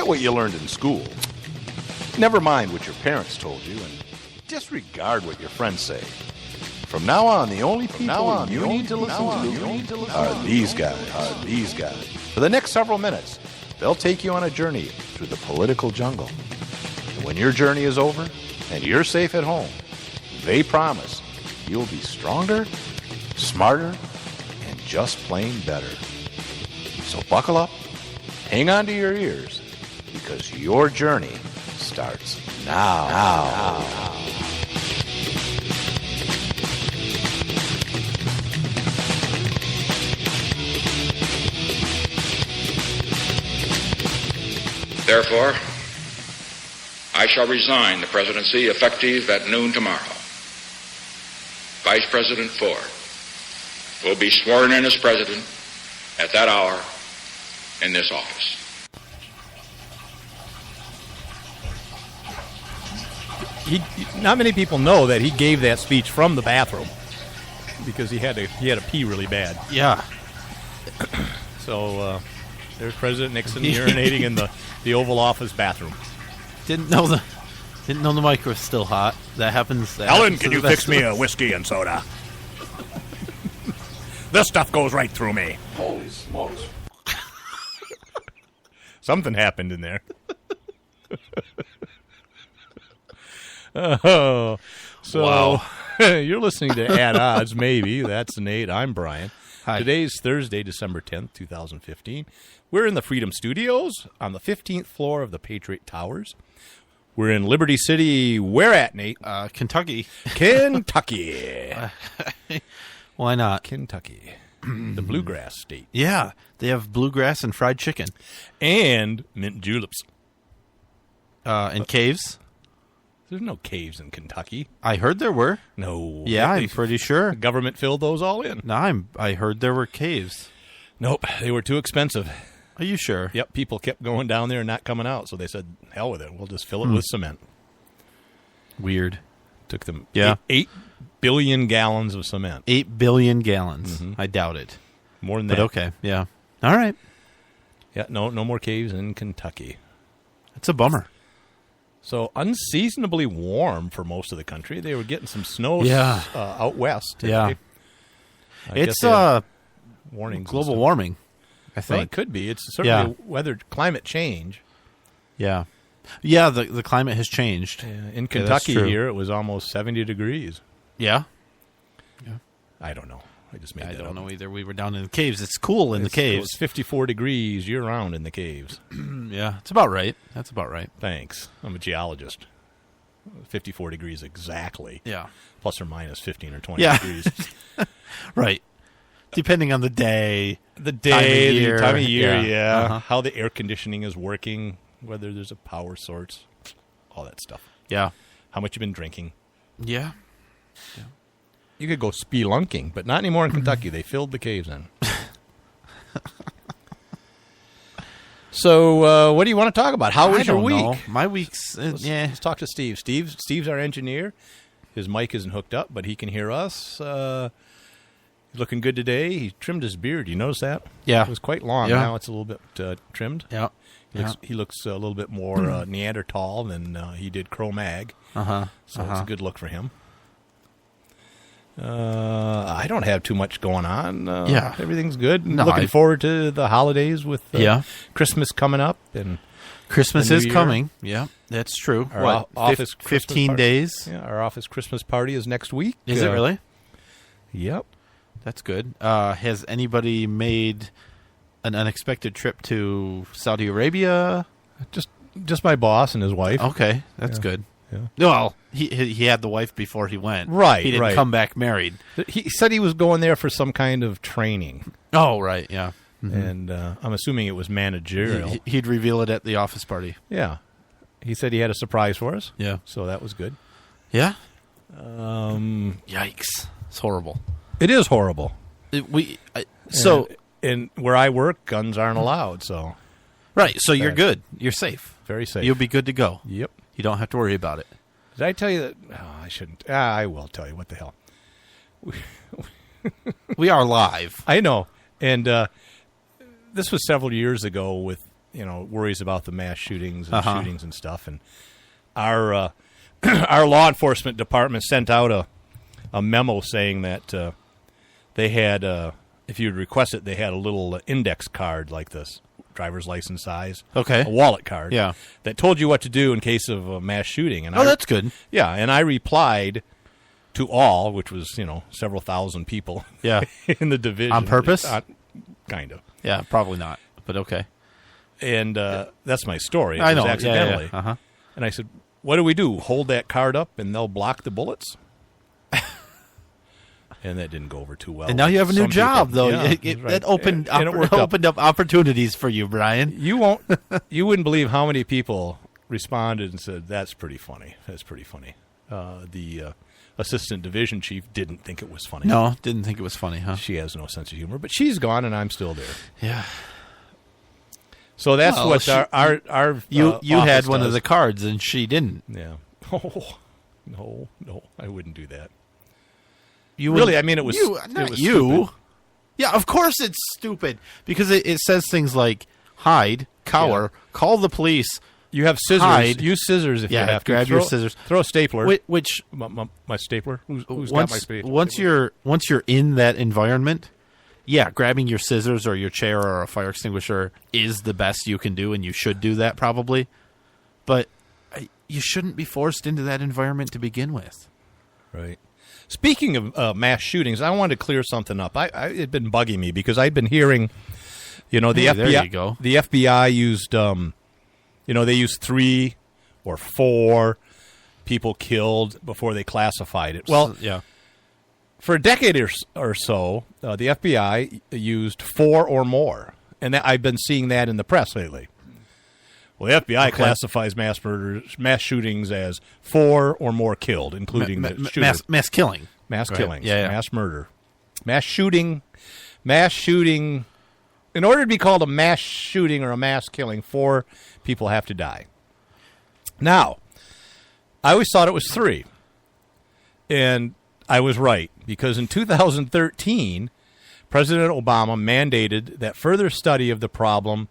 what you learned in school. Never mind what your parents told you, and disregard what your friends say. From now on, the only people you need to listen to are these guys. For the next several minutes, they'll take you on a journey through the political jungle. And when your journey is over and you're safe at home, they promise you'll be stronger, smarter, and just plain better. So buckle up, hang on to your ears, because your journey starts now. Therefore, I shall resign the presidency effective at noon tomorrow. Vice President Ford will be sworn in as president at that hour in this office. Not many people know that he gave that speech from the bathroom because he had to pee really bad. Yeah. So there's President Nixon urinating in the Oval Office bathroom. Didn't know the mic was still hot. That happens. Ellen, can you fix me a whiskey and soda? This stuff goes right through me. Holy smokes. Something happened in there. Oh, so wow. You're listening to At Odds, maybe. That's Nate. I'm Brian. Hi. Today's Thursday, December 10th, 2015. We're in the Freedom Studios on the 15th floor of the Patriot Towers. We're in Liberty City. Where at, Nate? Kentucky. Kentucky. Why not? Kentucky. The bluegrass state. Yeah. They have bluegrass and fried chicken. And mint juleps. And caves. There's no caves in Kentucky. I heard there were. No. Yeah, I'm pretty sure. The government filled those all in. No, I heard there were caves. Nope. They were too expensive. Are you sure? Yep. People kept going down there and not coming out. So they said, hell with it. We'll just fill it with cement. Weird. Took them 8 Yeah. billion gallons of cement. 8 billion gallons. Mm-hmm. I doubt it. More than that. But okay. Yeah. All right. Yeah. No more caves in Kentucky. It's a bummer. So unseasonably warm for most of the country. They were getting some snow out west today. Yeah. It's warnings. Global warming, I think. Well, it could be. It's certainly climate change. Yeah. Yeah, the climate has changed. In Kentucky here, it was almost 70 degrees. Yeah. I don't know. I just made that up. I don't know either. We were down in the caves. It's cool in the caves. It's 54 degrees year-round in the caves. Yeah, it's about right. That's about right. Thanks. I'm a geologist. 54 degrees exactly. Yeah. Plus or minus 15 or 20 degrees. Right. Depending on the day. The time of year, yeah. Uh-huh. How the air conditioning is working, whether there's a power source, all that stuff. Yeah. How much you've been drinking. Yeah. You could go spelunking, but not anymore in Kentucky. They filled the caves in. So, what do you want to talk about? How was your week? Know. My week's, Let's talk to Steve. Steve's our engineer. His mic isn't hooked up, but he can hear us. He's looking good today. He trimmed his beard. You notice that? Yeah. It was quite long. Yeah. Now it's a little bit trimmed. Yeah. He looks a little bit more Neanderthal than he did Cro-Mag. Uh-huh. So it's a good look for him. I don't have too much going on. Everything's good. Looking forward to the holidays with Christmas coming up. And Christmas is coming. Yeah, that's true. Our office 15 days? Yeah, our office Christmas party is next week. Is it really? Yep. That's good. Has anybody made an unexpected trip to Saudi Arabia? Just my boss and his wife. Okay, that's good. Yeah. Well, he had the wife before he went. Right, he didn't come back married. He said he was going there for some kind of training. Oh, right, yeah. Mm-hmm. And I'm assuming it was managerial. He'd reveal it at the office party. Yeah. He said he had a surprise for us. Yeah. So that was good. Yeah? Yikes. It's horrible. It is horrible. And where I work, guns aren't allowed, so. Right, so you're good. You're safe. Very safe. You'll be good to go. Yep. You don't have to worry about it. Did I tell you that? Oh, I shouldn't. I will tell you. What the hell? We are live. I know. And this was several years ago with worries about the mass shootings and shootings and stuff. And our our law enforcement department sent out a memo saying that they had, if you'd request it, they had a little index card like this, driver's license size. Okay. A wallet card. Yeah. That told you what to do in case of a mass shooting. And that's good. Yeah, and I replied to all, which was, several thousand people Yeah. in the division. On purpose? Kind of. Yeah, probably not, but okay. And that's my story. It I was know. accidentally. Yeah. And I said, what do we do? Hold that card up and they'll block the bullets? And that didn't go over too well. And now you have a new Some job, people- though. Yeah, It right. opened And it worked up. opened up opportunities for you, Brian. You wouldn't believe how many people responded and said, that's pretty funny. That's pretty funny. The assistant division chief didn't think it was funny. No, didn't think it was funny, huh? She has no sense of humor, but she's gone and I'm still there. Yeah. So that's Well, what our You office had one does. of the cards and she didn't. Yeah. Oh, no, I wouldn't do that. You Really, would- I mean, it was not it was you. stupid. Yeah, of course it's stupid because it says things like hide, cower, call the police. You have scissors. Hide. Use scissors if Yeah, you have to. grab your scissors. Throw a stapler. Which My stapler. Who's got my stapler? once you're in that environment, yeah, grabbing your scissors or your chair or a fire extinguisher is the best you can do, and you should do that probably. But you shouldn't be forced into that environment to begin with. Right. Speaking of mass shootings, I wanted to clear something up. It had been bugging me because I'd been hearing, the Hey, FBI. there you go. The FBI used, they used 3 or 4 people killed before they classified it. Well, yeah. for a decade or so, the FBI used 4 or more, and I've been seeing that in the press lately. Well, the FBI classifies mass shootings as 4 or more killed, including the shooter. Mass killing. Mass Right. killings, Yeah. mass murder, mass shooting. In order to be called a mass shooting or a mass killing, 4 people have to die. Now, I always thought it was 3, and I was right, because in 2013, President Obama mandated that further study of the problem,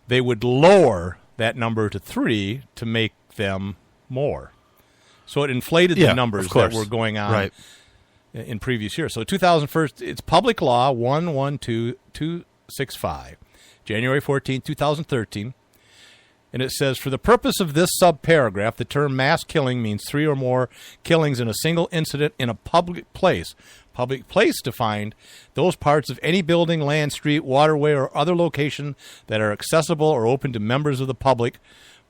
they would lower that number to 3 to make them more. So it inflated the numbers that were going on in previous years. So 2001, it's Public Law 112265, January 14, 2013. And it says, for the purpose of this subparagraph, the term mass killing means 3 or more killings in a single incident in a public place. Public place defined, those parts of any building, land, street, waterway, or other location that are accessible or open to members of the public,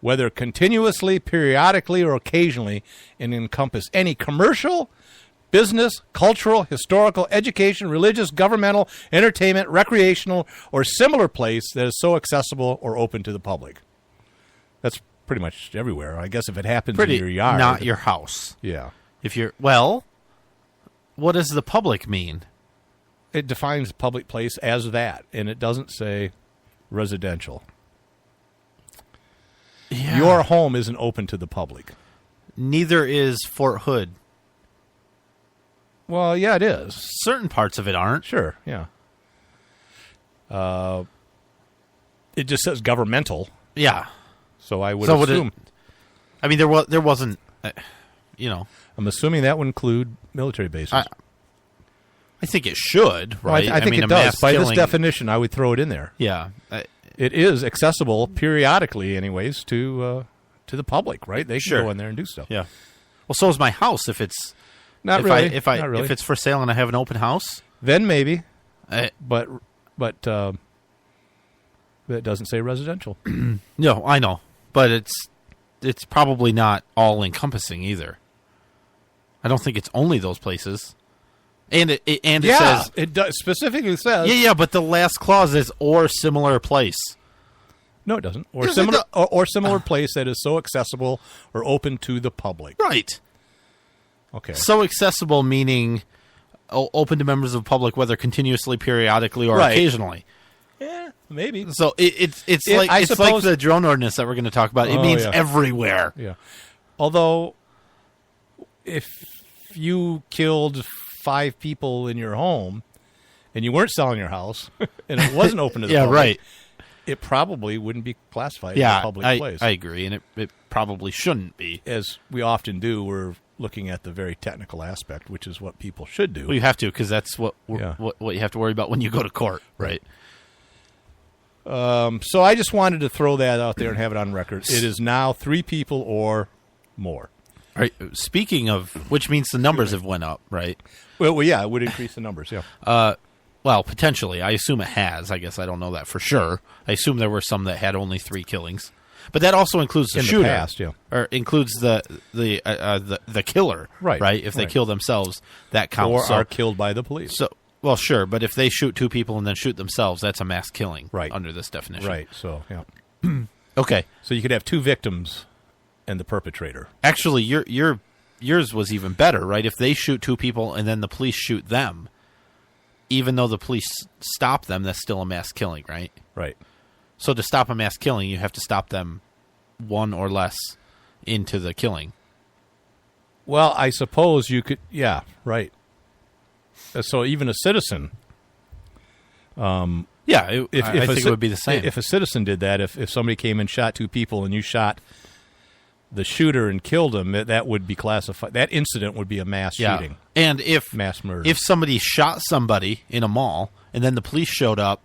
whether continuously, periodically, or occasionally, and encompass any commercial, business, cultural, historical, education, religious, governmental, entertainment, recreational, or similar place that is so accessible or open to the public. That's pretty much everywhere. I guess if it happens in your yard. Not your house. Yeah. If you're, what does the public mean? It defines public place as that, and it doesn't say residential. Yeah. Your home isn't open to the public. Neither is Fort Hood. Well, yeah, it is. Certain parts of it aren't. Sure, yeah. It just says governmental, Yeah. so I would So assume. I mean, there wasn't, I'm assuming that would include military bases. I think it should, Well, right? I think mean, it a does. mass By killing, this definition, I would throw it in there. Yeah. It is accessible periodically, anyways, to the public, right? They can Sure. go in there and do stuff. Yeah. Well, so is my house if it's Not if really. Not really. If it's for sale and I have an open house. Then maybe, I, but that doesn't say residential. no, I know, but it's probably not all encompassing either. I don't think it's only those places. And it says it does, specifically says. yeah, but the last clause is or similar place. No, it doesn't. Or Yes, it similar, does. or similar place that is so accessible or open to the public. Right. Okay. So accessible meaning open to members of the public, whether continuously, periodically, or Right. occasionally. Yeah, maybe. So it's I like it's like suppose- the drone ordinance that we're going to talk about. It Oh, means yeah. everywhere. Yeah. Although, if you killed 5 people in your home and you weren't selling your house and it wasn't open to the Yeah, public, right. it probably wouldn't be classified as a public place. I agree, and it probably shouldn't be. As we often do, we're looking at the very technical aspect, which is what people should do. Well, you have to, because that's what you have to worry about when you go to court, right? So I just wanted to throw that out there and have it on record. It is now 3 people or more. Right. Speaking of, which means the numbers have went up, right? Well, yeah, it would increase the numbers, yeah. Well, potentially. I assume it has. I guess I don't know that for sure. I assume there were some that had only 3 killings. But that also includes the shooter. In the past, yeah. Or includes the killer, right? If they kill themselves, that counts. Or are killed by the police. So, well, sure, but if they shoot 2 people and then shoot themselves, that's a mass killing, right, under this definition. Right, so, yeah. Okay. So you could have 2 victims and the perpetrator. Actually, yours was even better, right? If they shoot 2 people and then the police shoot them, even though the police stop them, that's still a mass killing, right? Right. So to stop a mass killing, you have to stop them 1 or less into the killing. Well, I suppose you could, yeah, right. So even a citizen... I think it would be the same. If a citizen did that, if somebody came and shot 2 people and you shot the shooter and killed him, that would be classified. That incident would be a mass shooting. And if mass murder. If somebody shot somebody in a mall and then the police showed up,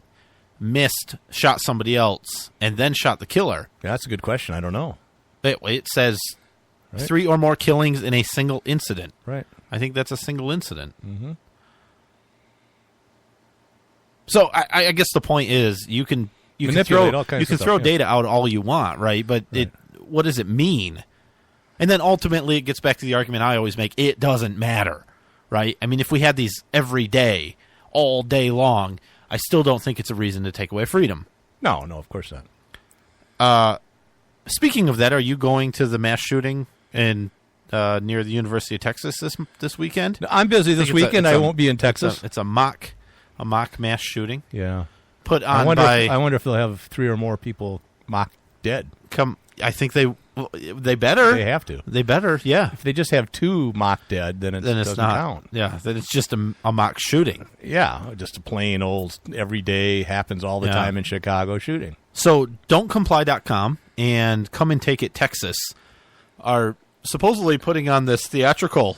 missed, shot somebody else, and then shot the killer. That's a good question. I don't know. It says 3 or more killings in a single incident. Right. I think that's a single incident. Mm-hmm. So I guess the point is you can throw data out all you want, right? But what does it mean? And then ultimately it gets back to the argument I always make. It doesn't matter, right? I mean, if we had these every day, all day long, I still don't think it's a reason to take away freedom. No, of course not. Speaking of that, are you going to the mass shooting in near the University of Texas this weekend? I'm busy this weekend. I won't be in Texas. It's a mock mass shooting. Yeah. Put on I wonder if they'll have 3 or more people mock dead. I think they better. They have to. They better, yeah. If they just have 2 mock dead, then it doesn't count. Yeah, then it's just a mock shooting. Yeah, just a plain old, everyday, happens all the time in Chicago shooting. So don'tcomply.com and Come and Take It Texas are supposedly putting on this theatrical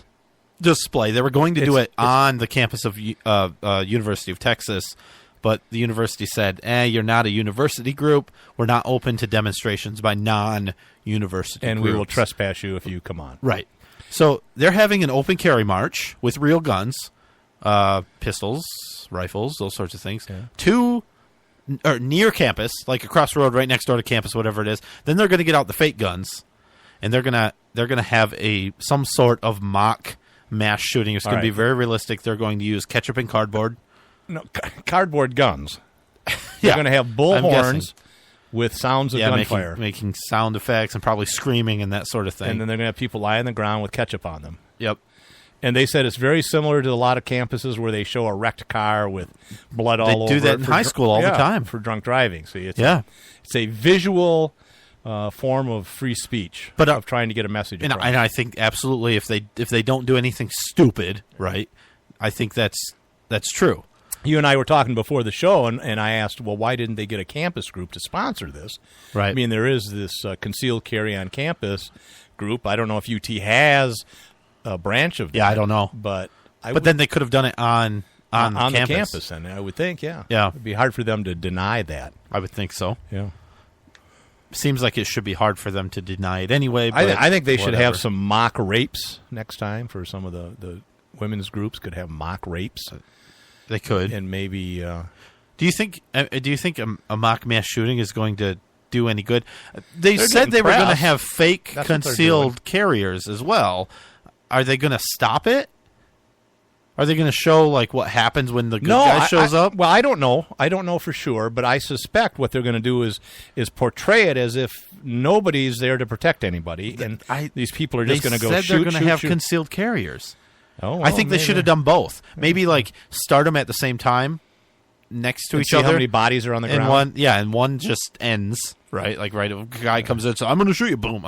display. They were going to do it on the campus of University of Texas, but the university said, you're not a university group. We're not open to demonstrations by non-university groups. And we will trespass you if you come on. Right. So they're having an open carry march with real guns, pistols, rifles, those sorts of things. Yeah. Near campus, like across the road, right next door to campus, whatever it is. Then they're going to get out the fake guns, and they're gonna have some sort of mock mass shooting. It's going to be very realistic. They're going to use ketchup and cardboard. No, cardboard guns. They're going to have bullhorns with sounds of gunfire. Making sound effects and probably screaming and that sort of thing. And then they're going to have people lie on the ground with ketchup on them. Yep. And they said it's very similar to a lot of campuses where they show a wrecked car with blood all over it. They do that in high school all the time. For drunk driving. So it's a visual form of free speech, but of trying to get a message across. And I think absolutely if they don't do anything stupid, right, I think that's true. You and I were talking before the show, and I asked, well, why didn't they get a campus group to sponsor this? Right. I mean, there is this concealed carry on campus group. I don't know if UT has a branch of that. Yeah, I don't know. But then they could have done it on the campus, and I would think, yeah. It'd be hard for them to deny that. I would think so. Yeah. Seems like it should be hard for them to deny it anyway. But I think they should have some mock rapes next time for some of the women's groups could have mock rapes. They could. And maybe... Do you think a mock mass shooting is going to do any good? They said they were going to have fake concealed carriers as well. Are they going to stop it? Are they going to show like what happens when the good guy shows up? Well, I don't know. I don't know for sure, but I suspect what they're going to do is portray it as if nobody's there to protect anybody, and these people are just going to go shoot. They said they're going to have concealed carriers. Oh, well, I think they should have done both. Maybe like start them at the same time next to each other. How many bodies are on the ground? And one just ends, right? Like a guy comes in, so I'm going to shoot you. Boom.